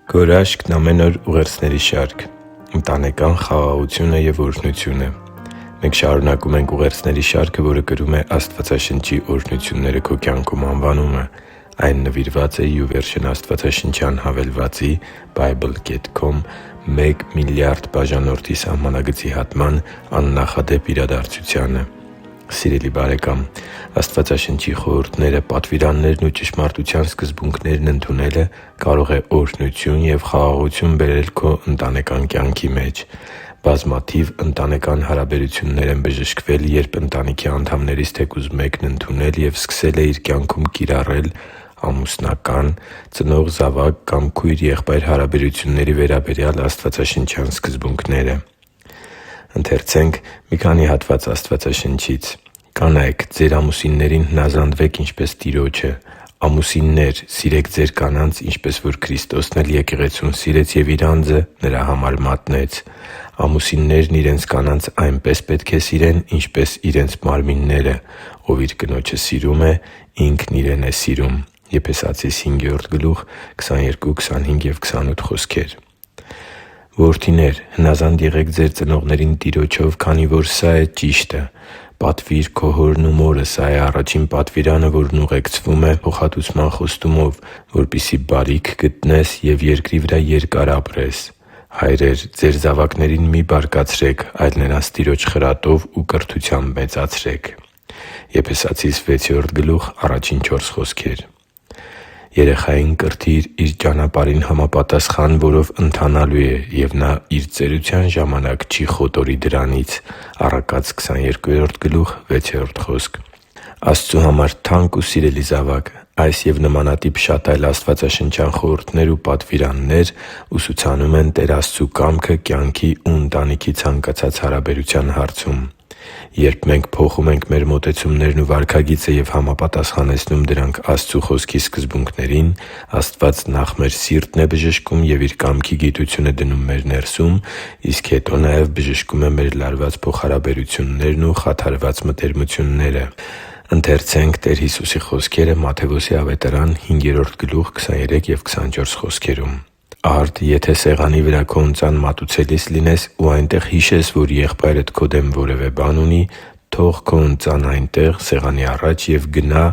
Գորաշկն ամեն օր ուղերձների շարք։ Ընտանեկան խաղաղությունը և օրհնությունը։ Մենք շարունակում ենք ուղերձների շարքը, որը կրում է «Աստվածաշնչի օրհնությունները քո կյանքում» անվանումը։ Այն նվիրված է YouVersion աստվածաշնչյան հավելվածի Bible.com 1 միլիարդ բաժանորդի սահմանագծի հատման աննախադեպ իրադարձությանը։ Սիրելի՛ բարեկամ, Աստվածաշնչի խորհուրդները, պատվիրաններն ու ճշմարտության սկզբունքներն ընդունելը կարող է օրհնություն և խաղաղություն բերել քո ընտանեկան կյանքի մեջ։ Բազմաթիվ ընտանեկան հարաբերություններ են բժշկվել, երբ ընտանիքի անդամներից թեկուզ մեկն ընդունել և սկսել է իր կյանքում կիրառել ամուսնական, ծնող-զավակ կամ քույր-եղբայր հարաբերությունների վերաբերյալ աստվածաշնչյան սկզբունքները։ «Կանայք, ձեր ամուսիններին հնազանդվեք ինչպես Տիրոջը. ամուսիննե՛ր, սիրեք ձեր կանանց, ինչպես որ Քրիստոսն էլ եկեղեցուն սիրեց և իր անձը նրա համար մատնեց։ Ամուսիններն իրենց կանանց այնպես պետք է սիրեն, ինչպես իրենց մարմինները. ով իր կնոջը սիրում է, ինքն իրեն է սիրում» Եփեսացիս 5:22-25-28 «Որդինե՛ր, հնազանդ եղեք ձեր ծնողներին Տիրոջով, քանի որ սա է ճիշտը։ Պատվի՛ր քո հորն ու մորը. սա է առաջին պատվիրանը, որն ուղեկցվում է փոխհատուցման խոստումով, որպեսզի բարիք գտնես և երկրի վրա երկար ապրես։ Հայրեր, ձեր զավակներին մի՛ բարկացրեք, այլ նրանց Տիրոջ խրատով ու կրթությամբ մեծացրեք» Եփեսացիս 6:1-4 «Երեխային կրթի՛ր իր ճանապարհին համապատասխան, որով ընթանալու է, և նա իր ծերության ժամանակ չի խոտորի դրանից» Առակաց 22:6 Աստծու համար թանկ ու սիրելի՛ զավակ, այս և նմանատիպ շատ այլ աստվածաշնչյան խորհուրդներ ու պատվիրաններ ուսուցանում են Տեր Աստծու կամքը կյանքի ու ընտանիքի ցանկացած հարաբերության հարցում։ Երբ մենք փոխում ենք մեր մոտեցումներն ու վարքագիծը և համապատասխանեցնում դրանք Աստծու Խոսքի սկզբունքներին, Աստված նախ մեր սիրտն է բժշկում և Իր կամքի գիտությունը դնում մեր ներսում, իսկ հետո նաև բժշկում է մեր լարված փոխհարաբերություններն ու խաթարված մտերմությունները։ «Արդ, եթե սեղանի վրա քո ընծան մատուցելիս լինես ու այնտեղ հիշես, որ եղբայրդ քո դեմ որևէ բան ունի, թող քո ընծան այնտեղ, սեղանի առաջ, և գնա,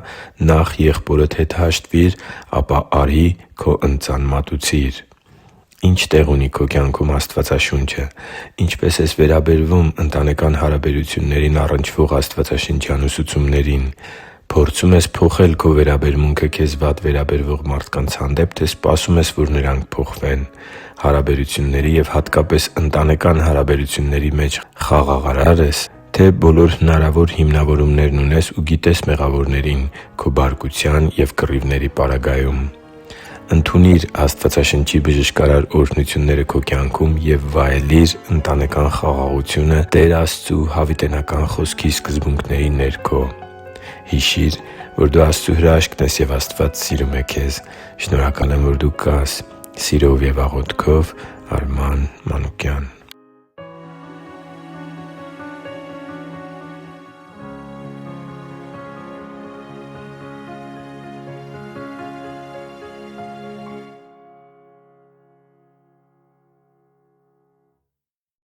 նախ եղբորդ հետ հաշտվիր, ապա արի քո ընծան մատուցիր» Ի՞նչ տեղ ունի քո կյանքում Աստվածաշունչը։ Ինչպե՞ս ես վերաբերվում ընտանեկան հարաբերություններին առնչվող աստվածաշնչյան ուսուցումներին։ Փորձում ես փոխել քո վերաբերմունքը քեզ վատ վերաբերվող մարդկանց հանդեպ, թե սպասում ես, որ նրանք փոխվեն։ Հարաբերությունների և հատկապես ընտանեկան հարաբերությունների մեջ խաղաղարա՞ր ես, թե բոլոր հնարավոր հիմնավորումներն ունես ու գիտես մեղավորներին քո բարկության և կռիվների պարագայում։ Ընդունի՛ր Աստվածաշնչի բժշկարար օրհնությունները քո կյանքում և վայելի՛ր ընտանեկան խաղաղությունը Տեր Աստծու հավիտենական Խոսքի սկզբունքների ներքո։ Հիշի՛ր, որ դու Աստծո հրաշքն ես, և Աստված սիրում է քեզ։ Շնորհակալ եմ, որ դու կա՛ս։ Սիրով և աղոթքով, Արման Մանուկյան։